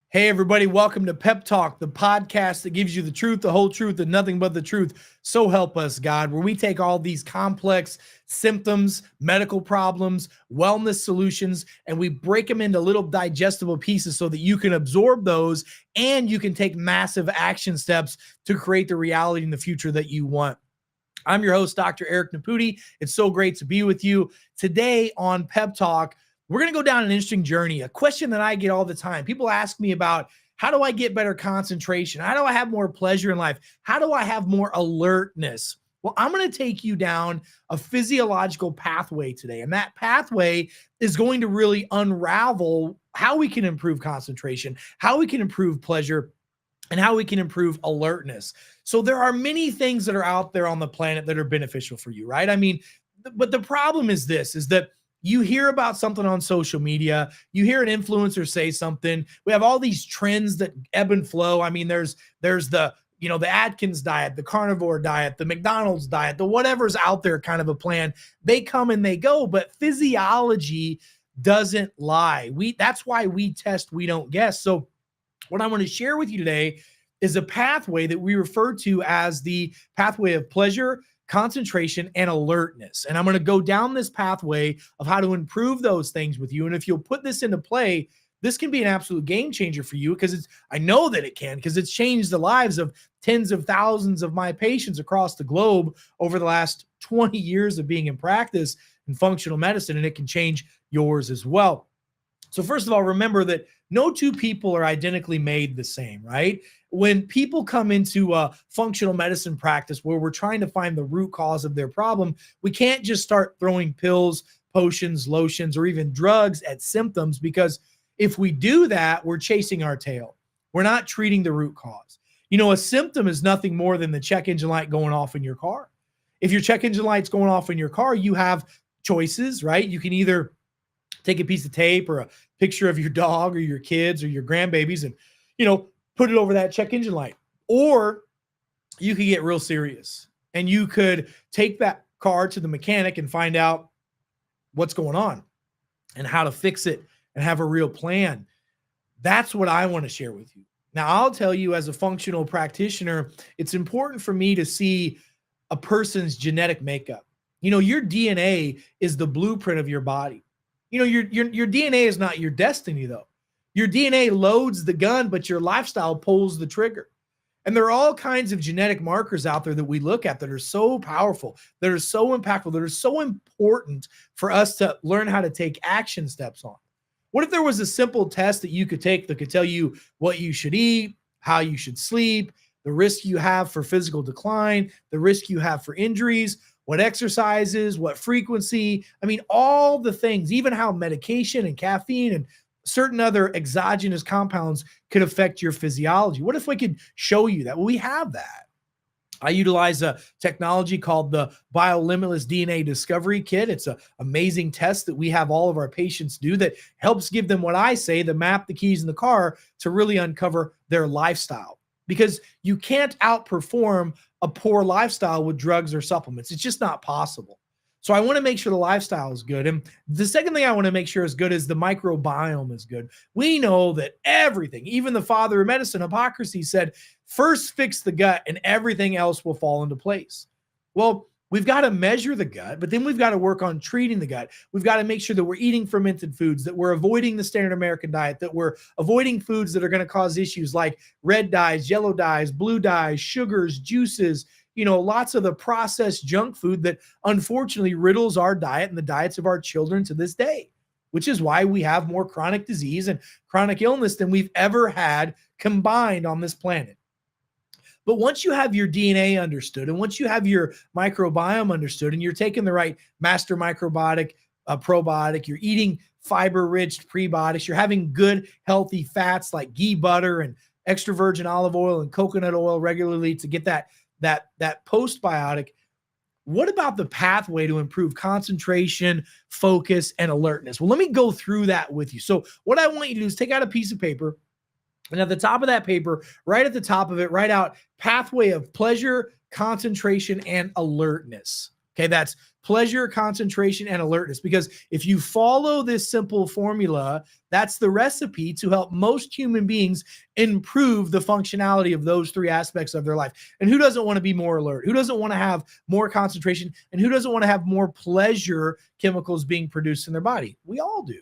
Hey, everybody, welcome to Pep Talk, the podcast that gives you the truth, the whole truth, and nothing but the truth. So help us, God, where we take all these complex symptoms, medical problems, wellness solutions, and we break them into little digestible pieces so that you can absorb those and you can take massive action steps to create the reality in the future that you want. I'm your host, Dr. Eric Naputi. It's so great to be with you. Today on Pep Talk, we're going to go down an interesting journey. A question that I get all the time. People ask me about, how do I get better concentration? How do I have more pleasure in life? How do I have more alertness? Well, I'm going to take you down a physiological pathway today. And that pathway is going to really unravel how we can improve concentration, how we can improve pleasure, and how we can improve alertness. So there are many things that are out there on the planet that are beneficial for you, right? I mean, but the problem is this, is that you hear about something on social media, you hear an influencer say something. We have all these trends that ebb and flow. I mean, there's the, the Atkins diet, the carnivore diet, the McDonald's diet, the whatever's out there kind of a plan. They come and they go, but physiology doesn't lie. That's why we test, we don't guess. So what I want to share with you today is a pathway that we refer to as the pathway of pleasure, concentration, and alertness. And I'm going to go down this pathway of how to improve those things with you. And if you'll put this into play, this can be an absolute game changer for you, because I know that it can, because it's changed the lives of tens of thousands of my patients across the globe over the last 20 years of being in practice in functional medicine, and it can change yours as well. So first of all, remember that no two people are identically made the same, right? When people come into a functional medicine practice where we're trying to find the root cause of their problem, we can't just start throwing pills, potions, lotions, or even drugs at symptoms, because if we do that, we're chasing our tail. We're not treating the root cause. A symptom is nothing more than the check engine light going off in your car. If your check engine light's going off in your car, you have choices, right? You can either take a piece of tape or a picture of your dog or your kids or your grandbabies and, put it over that check engine light. Or you could get real serious and you could take that car to the mechanic and find out what's going on and how to fix it and have a real plan. That's what I want to share with you. Now, I'll tell you, as a functional practitioner, it's important for me to see a person's genetic makeup. Your DNA is the blueprint of your body. Your DNA is not your destiny, though. Your DNA loads the gun, but your lifestyle pulls the trigger. And there are all kinds of genetic markers out there that we look at that are so powerful, that are so impactful, that are so important for us to learn how to take action steps on. What if there was a simple test that you could take that could tell you what you should eat, how you should sleep, the risk you have for physical decline, the risk you have for injuries, what exercises, what frequency, all the things, even how medication and caffeine and certain other exogenous compounds could affect your physiology? What if we could show you that? Well, we have that. I utilize a technology called the Limitless DNA Discovery Kit. It's an amazing test that we have all of our patients do that helps give them what I say, the map, the keys in the car, to really uncover their lifestyle. Because you can't outperform a poor lifestyle with drugs or supplements. It's just not possible. So I want to make sure the lifestyle is good. And the second thing I want to make sure is good is the microbiome is good. We know that everything, even the father of medicine, Hippocrates, said, first fix the gut and everything else will fall into place. Well, we've got to measure the gut, but then we've got to work on treating the gut. We've got to make sure that we're eating fermented foods, that we're avoiding the standard American diet, that we're avoiding foods that are going to cause issues like red dyes, yellow dyes, blue dyes, sugars, juices, lots of the processed junk food that unfortunately riddles our diet and the diets of our children to this day, which is why we have more chronic disease and chronic illness than we've ever had combined on this planet. But once you have your DNA understood, and once you have your microbiome understood, and you're taking the right master microbiotic, probiotic, you're eating fiber-rich prebiotics, you're having good, healthy fats like ghee butter and extra virgin olive oil and coconut oil regularly to get that postbiotic, what about the pathway to improve concentration, focus, and alertness? Well, let me go through that with you. So what I want you to do is take out a piece of paper, and at the top of that paper, right at the top of it, write out pathway of pleasure, concentration, and alertness. Okay, that's pleasure, concentration, and alertness. Because if you follow this simple formula, that's the recipe to help most human beings improve the functionality of those three aspects of their life. And who doesn't want to be more alert? Who doesn't want to have more concentration? And who doesn't want to have more pleasure chemicals being produced in their body? We all do.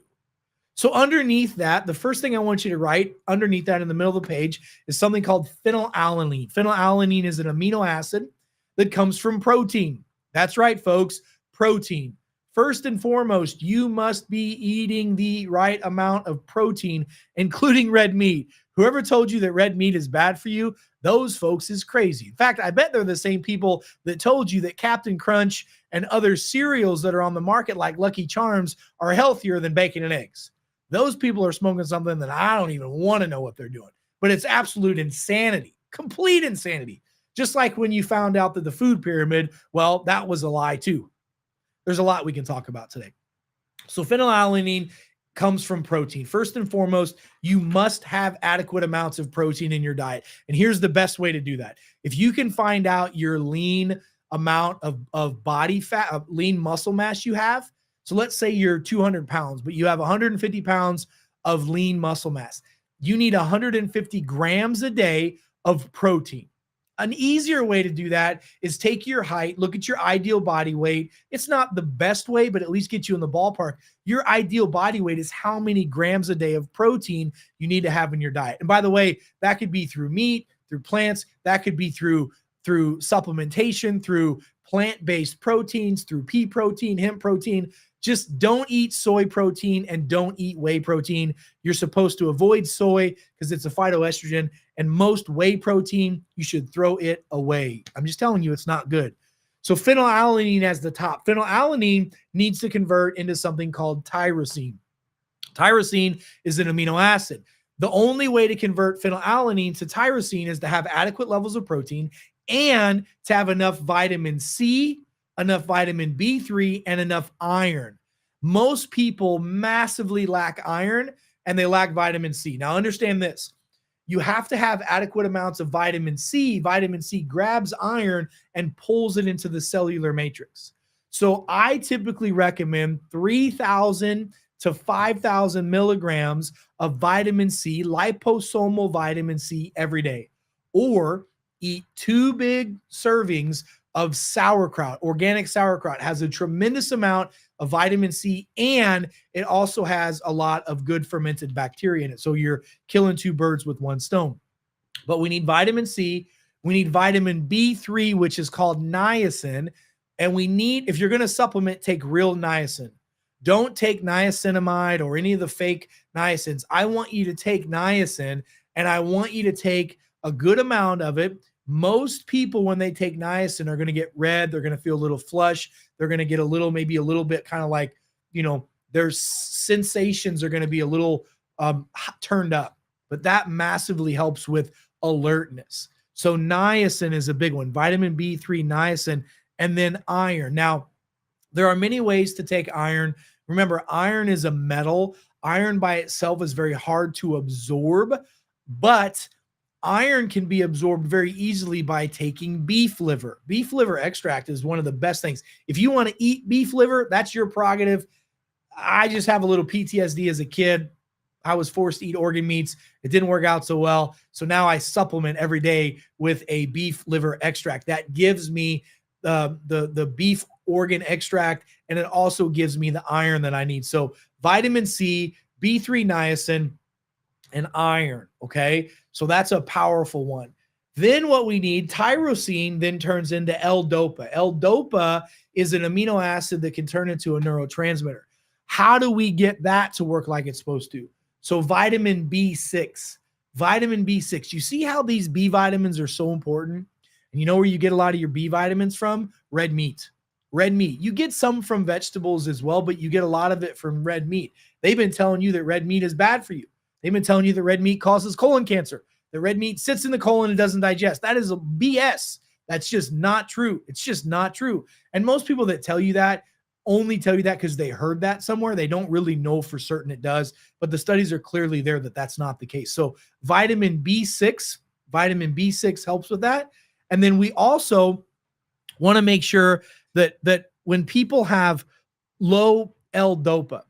So underneath that, the first thing I want you to write underneath that in the middle of the page is something called phenylalanine. Phenylalanine is an amino acid that comes from protein. That's right, folks, protein. First and foremost, you must be eating the right amount of protein, including red meat. Whoever told you that red meat is bad for you, those folks is crazy. In fact, I bet they're the same people that told you that Captain Crunch and other cereals that are on the market like Lucky Charms are healthier than bacon and eggs. Those people are smoking something that I don't even want to know what they're doing. But it's absolute insanity, complete insanity. Just like when you found out that the food pyramid, well, that was a lie too. There's a lot we can talk about today. So phenylalanine comes from protein. First and foremost, you must have adequate amounts of protein in your diet. And here's the best way to do that. If you can find out your lean amount of body fat, lean muscle mass you have, so let's say you're 200 pounds, but you have 150 pounds of lean muscle mass. You need 150 grams a day of protein. An easier way to do that is take your height, look at your ideal body weight. It's not the best way, but at least get you in the ballpark. Your ideal body weight is how many grams a day of protein you need to have in your diet. And by the way, that could be through meat, through plants, that could be through supplementation, through plant-based proteins, through pea protein, hemp protein. Just don't eat soy protein and don't eat whey protein. You're supposed to avoid soy because it's a phytoestrogen, and most whey protein, you should throw it away. I'm just telling you, it's not good. So phenylalanine as the top. Phenylalanine needs to convert into something called tyrosine. Tyrosine is an amino acid. The only way to convert phenylalanine to tyrosine is to have adequate levels of protein and to have enough vitamin C, enough vitamin B3, and enough iron. Most people massively lack iron and they lack vitamin C. Now understand this. You have to have adequate amounts of vitamin C. Vitamin C grabs iron and pulls it into the cellular matrix. So I typically recommend 3,000 to 5,000 milligrams of vitamin C, liposomal vitamin C every day, or eat 2 big servings of sauerkraut. Organic sauerkraut has a tremendous amount of vitamin C, and it also has a lot of good fermented bacteria in it. So you're killing 2 birds with 1 stone. But we need vitamin C. We need vitamin B3, which is called niacin. And we need, if you're going to supplement, take real niacin. Don't take niacinamide or any of the fake niacins. I want you to take niacin, and I want you to take a good amount of it. Most people, when they take niacin, are going to get red. They're going to feel a little flush. They're going to get maybe a little bit kind of like, their sensations are going to be a little turned up. But that massively helps with alertness. So niacin is a big one. Vitamin B3, niacin, and then iron. Now, there are many ways to take iron. Remember, iron is a metal. Iron by itself is very hard to absorb, but iron can be absorbed very easily by taking beef liver. Beef liver extract is one of the best things. If you want to eat beef liver, that's your prerogative. I just have a little PTSD as a kid. I was forced to eat organ meats. It didn't work out so well. So now I supplement every day with a beef liver extract. That gives me the beef organ extract, and it also gives me the iron that I need. So vitamin C, B3 niacin, and iron, okay? So that's a powerful one. Then what we need, tyrosine then turns into L-DOPA. L-DOPA is an amino acid that can turn into a neurotransmitter. How do we get that to work like it's supposed to? So vitamin B6. Vitamin B6. You see how these B vitamins are so important? And you know where you get a lot of your B vitamins from? Red meat. Red meat. You get some from vegetables as well, but you get a lot of it from red meat. They've been telling you that red meat is bad for you. They've been telling you that red meat causes colon cancer. The red meat sits in the colon and doesn't digest. That is a BS. That's just not true. It's just not true. And most people that tell you that only tell you that because they heard that somewhere. They don't really know for certain it does, but the studies are clearly there that that's not the case. So vitamin B6 helps with that. And then we also want to make sure that when people have low L-DOPA,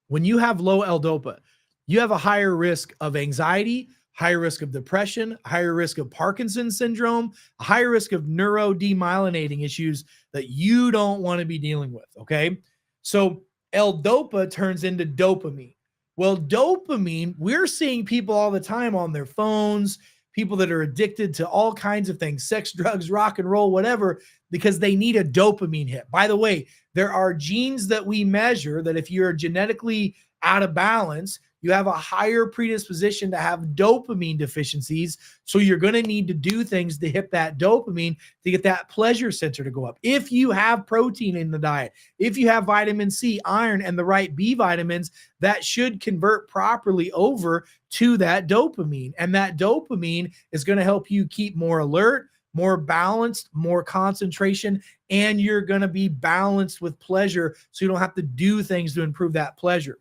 when you have low L-DOPA, you have a higher risk of anxiety, higher risk of depression, higher risk of Parkinson's syndrome, a higher risk of neurodemyelinating issues that you don't want to be dealing with, okay? So L-DOPA turns into dopamine. Well, dopamine, we're seeing people all the time on their phones, people that are addicted to all kinds of things, sex, drugs, rock and roll, whatever, because they need a dopamine hit. By the way, there are genes that we measure that if you're genetically out of balance, you have a higher predisposition to have dopamine deficiencies. So you're going to need to do things to hit that dopamine to get that pleasure center to go up. If you have protein in the diet, if you have vitamin C, iron, and the right B vitamins, that should convert properly over to that dopamine. And that dopamine is going to help you keep more alert, more balanced, more concentration, and you're going to be balanced with pleasure so you don't have to do things to improve that pleasure.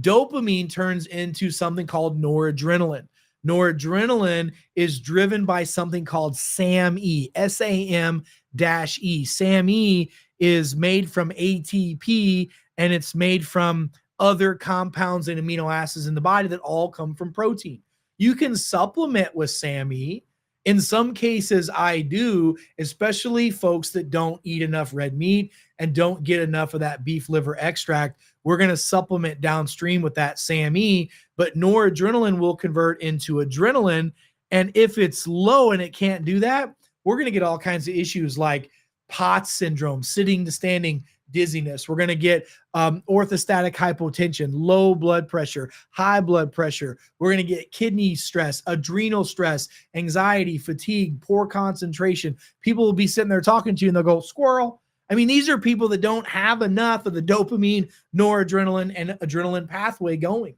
Dopamine turns into something called noradrenaline. Noradrenaline is driven by something called SAMe, SAM-E. SAMe is made from ATP, and it's made from other compounds and amino acids in the body that all come from protein. You can supplement with SAMe. In some cases, I do, especially folks that don't eat enough red meat and don't get enough of that beef liver extract. We're going to supplement downstream with that SAMe, but noradrenaline will convert into adrenaline. And if it's low and it can't do that, we're going to get all kinds of issues like POTS syndrome, sitting to standing dizziness. We're going to get orthostatic hypotension, low blood pressure, high blood pressure. We're going to get kidney stress, adrenal stress, anxiety, fatigue, poor concentration. People will be sitting there talking to you and they'll go, squirrel. I mean, these are people that don't have enough of the dopamine, noradrenaline, and adrenaline pathway going.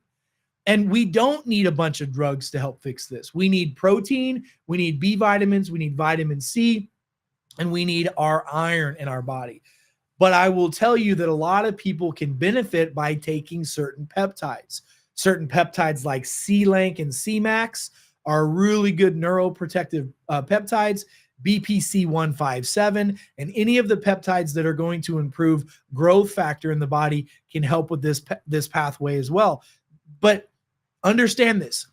And we don't need a bunch of drugs to help fix this. We need protein, we need B vitamins, we need vitamin C, and we need our iron in our body. But I will tell you that a lot of people can benefit by taking certain peptides. Certain peptides like C-Lank and C-Max are really good neuroprotective peptides. BPC-157 and any of the peptides that are going to improve growth factor in the body can help with this pathway as well. But understand this.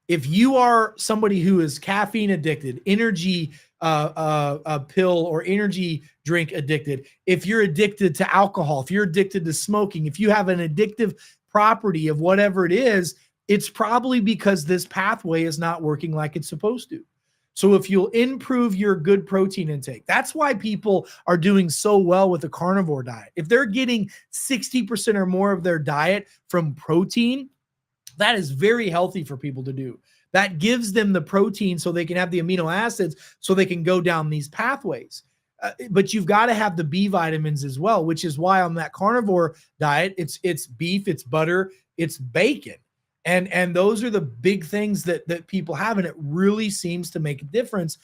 If you are somebody who is caffeine addicted, energy pill or energy drink addicted, if you're addicted to alcohol, if you're addicted to smoking, if you have an addictive property of whatever it is, it's probably because this pathway is not working like it's supposed to. So if you'll improve your good protein intake, that's why people are doing so well with the carnivore diet. If they're getting 60% or more of their diet from protein, that is very healthy for people to do. That gives them the protein so they can have the amino acids so they can go down these pathways. But you've got to have the B vitamins as well, which is why on that carnivore diet, it's beef, it's butter, it's bacon. And those are the big things that people have, and it really seems to make a difference.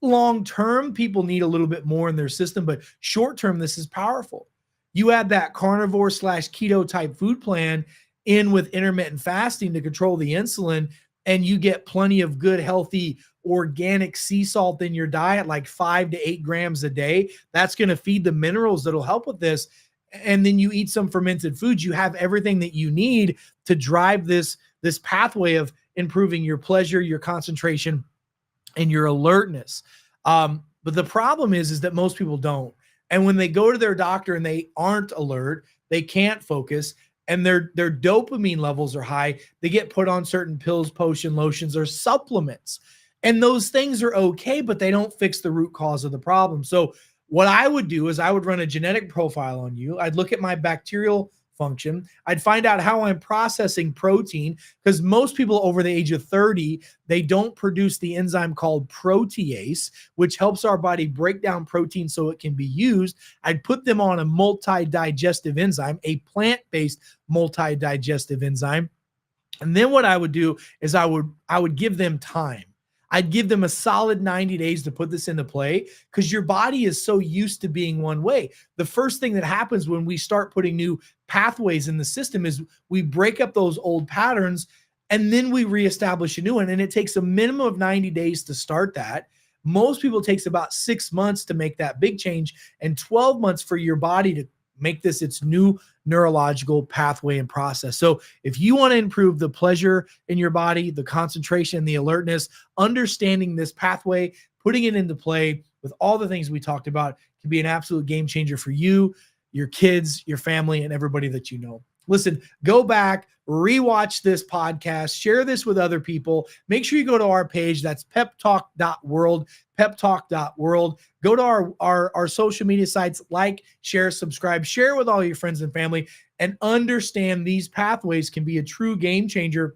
Long term, people need a little bit more in their system, but short term, this is powerful. You add that carnivore / keto type food plan in with intermittent fasting to control the insulin, and you get plenty of good, healthy, organic sea salt in your diet, like 5 to 8 grams a day. That's going to feed the minerals that'll help with this. And then you eat some fermented foods. You have everything that you need to drive this pathway of improving your pleasure, your concentration, and your alertness. But the problem is that most people don't. And when they go to their doctor and they aren't alert, they can't focus, and their dopamine levels are high, they get put on certain pills, potion, lotions, or supplements. And those things are okay, but they don't fix the root cause of the problem. So what I would do is I would run a genetic profile on you. I'd look at my bacterial function. I'd find out how I'm processing protein, because most people over the age of 30, they don't produce the enzyme called protease, which helps our body break down protein so it can be used. I'd put them on a multi-digestive enzyme, a plant-based multi-digestive enzyme. And then what I would do is I would give them time. I'd give them a solid 90 days to put this into play, because your body is so used to being one way. The first thing that happens when we start putting new pathways in the system is we break up those old patterns, and then we reestablish a new one. And it takes a minimum of 90 days to start that. Most people, it takes about 6 months to make that big change and 12 months for your body to make this its new neurological pathway and process. So if you want to improve the pleasure in your body, the concentration, the alertness, understanding this pathway, putting it into play with all the things we talked about can be an absolute game changer for you, your kids, your family, and everybody that you know. Listen, go back, rewatch this podcast, share this with other people. Make sure you go to our page. That's peptalk.world, peptalk.world. Go to our social media sites, like, share, subscribe, share with all your friends and family, and understand these pathways can be a true game changer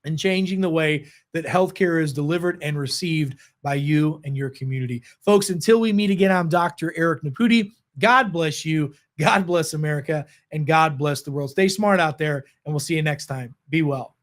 and changing the way that healthcare is delivered and received by you and your community. Folks, until we meet again, I'm Dr. Eric Naputi. God bless you. God bless America, and God bless the world. Stay smart out there, and we'll see you next time. Be well.